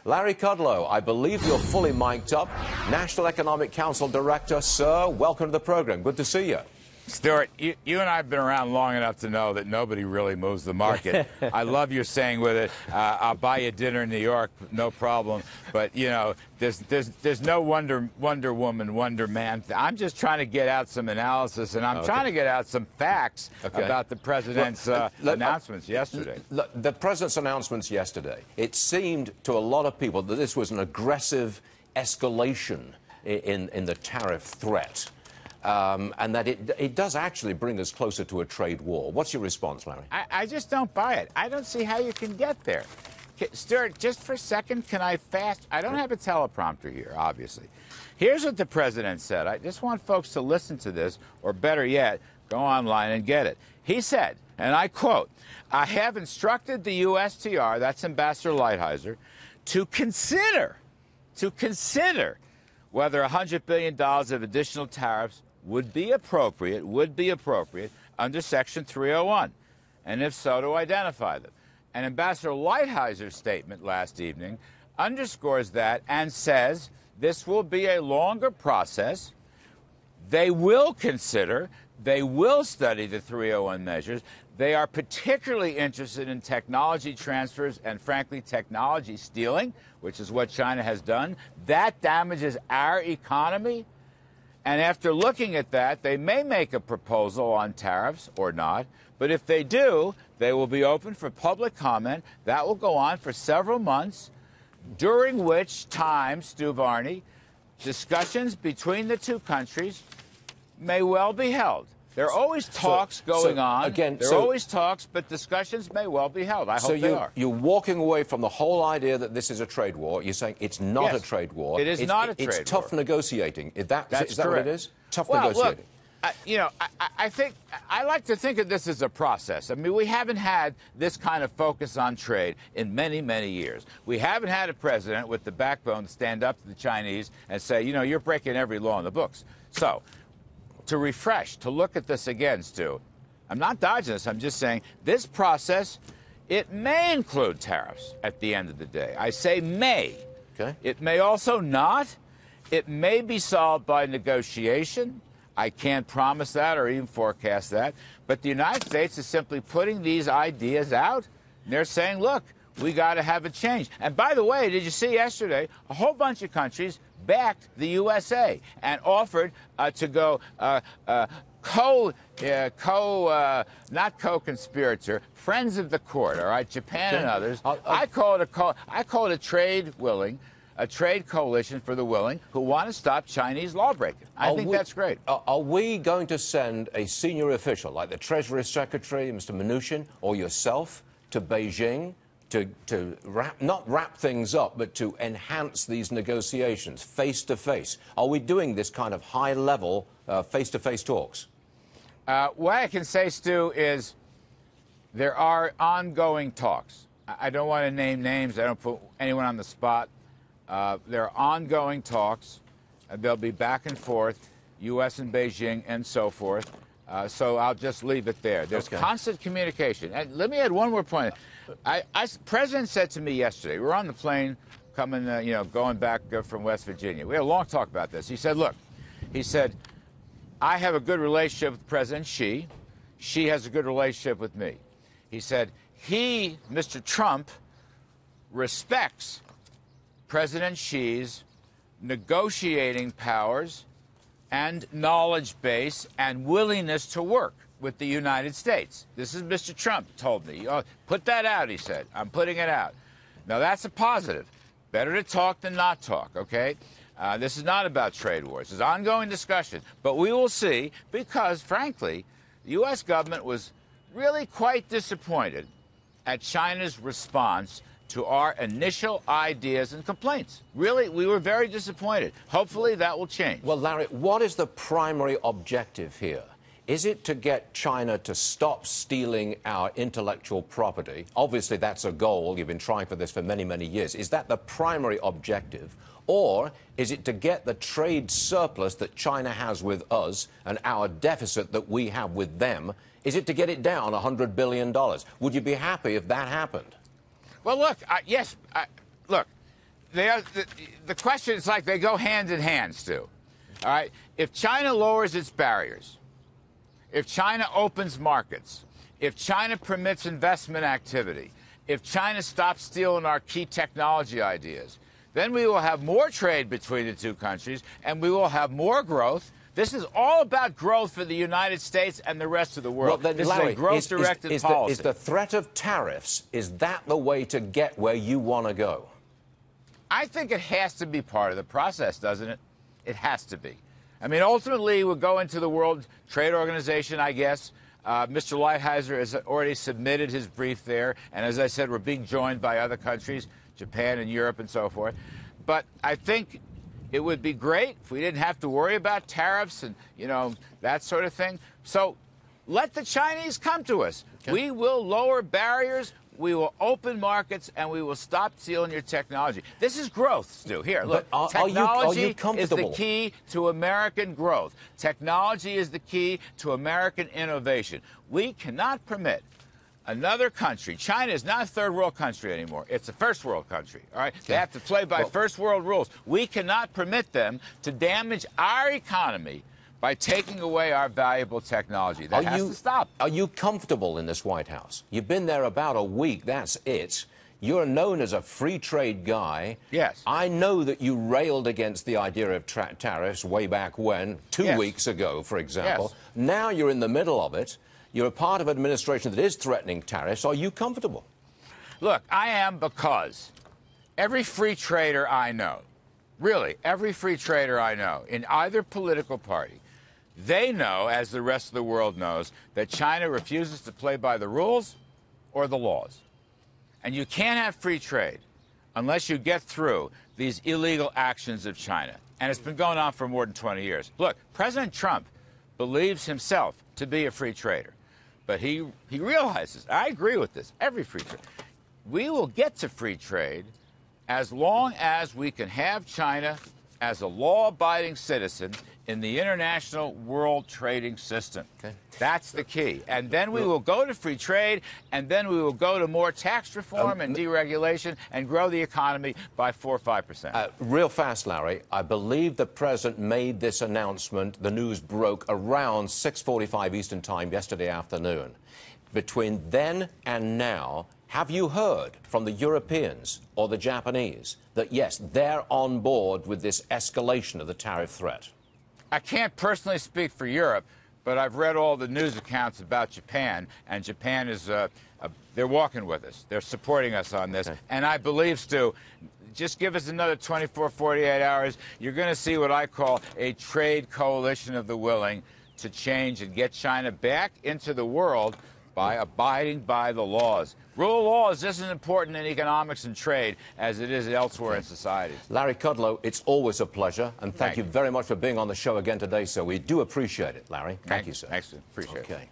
Larry Kudlow, I believe you're fully mic'd up. National Economic Council Director. Sir, welcome to the program. Good to see you. Stuart, you and I have been around long enough to know that nobody really moves the market. I love your saying with it, I'll buy you dinner in New York, no problem. But, you know, there's no Wonder Woman, Wonder Man. I'm just trying to get out some analysis, and I'm trying to get out some facts about the president's announcements yesterday. The president's announcements yesterday, it seemed to a lot of people that this was an aggressive escalation in the tariff threat. And that it does actually bring us closer to a trade war. What's your response, Larry? I just don't buy it. I don't see how you can get there. Stuart, just for a second, can I fast? I don't have a teleprompter here, obviously. Here's what the president said. I just want folks to listen to this, or better yet, go online and get it. He said, and I quote, "I have instructed the USTR," that's Ambassador Lighthizer, to consider whether $100 billion of additional tariffs would be appropriate under Section 301, and if so, to identify them. And Ambassador Lighthizer's statement last evening underscores that and says this will be a longer process. They will consider, they will study the 301 measures. They are particularly interested in technology transfers and, frankly, technology stealing, which is what China has done. That damages our economy. And after looking at that, they may make a proposal on tariffs or not. But if they do, they will be open for public comment. That will go on for several months, during which time, Stu Varney, discussions between the two countries may well be held. There are always talks going on. Again, there are always talks, but discussions may well be held. I hope they are. You're walking away from the whole idea that this is a trade war. You're saying it's not a trade war. It is not a trade war. It's tough negotiating. Is that correct. What it is? Tough Look, negotiating. I like to think of this as a process. I mean, we haven't had this kind of focus on trade in many, many years. We haven't had a president with the backbone to stand up to the Chinese and say, you know, you're breaking every law in the books. So, to refresh, to look at this again, Stu, I'm not dodging this. I'm just saying this process, it may include tariffs at the end of the day. I say may. Okay. It may also not. It may be solved by negotiation. I can't promise that or even forecast that. But the United States is simply putting these ideas out, and they're saying, look, we got to have a change. And by the way, did you see yesterday, a whole bunch of countries backed the USA and offered to go not co-conspirator, friends of the court, all right, Japan and others. I call it a trade coalition for the willing who want to stop Chinese lawbreaking. I think that's great. Are we going to send a senior official like the Treasury Secretary, Mr. Mnuchin, or yourself to Beijing to not wrap things up, but to enhance these negotiations face-to-face? Are we doing this kind of high-level face-to-face talks? What I can say, Stu, is there are ongoing talks. I don't want to name names. I don't put anyone on the spot. There are ongoing talks. They'll be back and forth, U.S. and Beijing and so forth. So I'll just leave it there. There's constant communication. And let me add one more point. The President said to me yesterday, we were on the plane coming, going back from West Virginia. We had a long talk about this. He said, look, I have a good relationship with President Xi. Xi has a good relationship with me. He said, Mr. Trump, respects President Xi's negotiating powers and knowledge base and willingness to work with the United States. This is Mr. Trump told me. Put that out, he said. I'm putting it out. Now, that's a positive. Better to talk than not talk, okay? This is not about trade wars. It's ongoing discussion. But we will see, because, frankly, the U.S. government was really quite disappointed at China's response to our initial ideas and complaints. Really, we were very disappointed. Hopefully that will change. Well, Larry, what is the primary objective here? Is it to get China to stop stealing our intellectual property? Obviously, that's a goal. You've been trying for this for many, many years. Is that the primary objective? Or is it to get the trade surplus that China has with us and our deficit that we have with them? Is it to get it down $100 billion? Would you be happy if that happened? Well, look, yes. Look, the question is like they go hand in hand, Stu. All right? If China lowers its barriers, if China opens markets, if China permits investment activity, if China stops stealing our key technology ideas, then we will have more trade between the two countries, and we will have more growth. This is all about growth for the United States and the rest of the world. Well, then, this Larry, is a growth-directed policy. Is the threat of tariffs, is that the way to get where you want to go? I think it has to be part of the process, doesn't it? It has to be. I mean, ultimately, we'll go into the World Trade Organization, I guess. Mr. Lighthizer has already submitted his brief there. And as I said, we're being joined by other countries, Japan and Europe and so forth. But I think it would be great if we didn't have to worry about tariffs and, you know, that sort of thing. So let the Chinese come to us. Okay. We will lower barriers. We will open markets, and we will stop stealing your technology. This is growth, Stu. Here, look. Technology is the key to American growth. Technology is the key to American innovation. We cannot permit another country. China is not a third world country anymore. It's a first world country. All right? They have to play by first world rules. We cannot permit them to damage our economy by taking away our valuable technology. That has to stop. Are you comfortable in this White House? You've been there about a week. That's it. You're known as a free trade guy. Yes. I know that you railed against the idea of tariffs way back when, 2 weeks ago, for example. Yes. Now you're in the middle of it. You're a part of an administration that is threatening tariffs. Are you comfortable? Look, I am, because every free trader I know, really, every free trader I know in either political party, they know, as the rest of the world knows, that China refuses to play by the rules or the laws. And you can't have free trade unless you get through these illegal actions of China. And it's been going on for more than 20 years. Look, President Trump believes himself to be a free trader. But he realizes, I agree with this, every free trade. We will get to free trade as long as we can have China as a law-abiding citizen in the international world trading system. Okay. That's the key. And then we will go to free trade, and then we will go to more tax reform and deregulation and grow the economy by 4 or 5%. Real fast, Larry, I believe the president made this announcement, the news broke around 6:45 Eastern Time yesterday afternoon. Between then and now, have you heard from the Europeans or the Japanese that, yes, they're on board with this escalation of the tariff threat? I can't personally speak for Europe, but I've read all the news accounts about Japan, and Japan is, they're walking with us. They're supporting us on this. Okay. And I believe, Stu, just give us another 24, 48 hours, you're going to see what I call a trade coalition of the willing to change and get China back into the world by abiding by the laws. Rule of law is just as important in economics and trade as it is elsewhere in society. Larry Kudlow, it's always a pleasure, and thank you very much for being on the show again today, sir. We do appreciate it, Larry. Thank you, sir. Excellent. Appreciate it.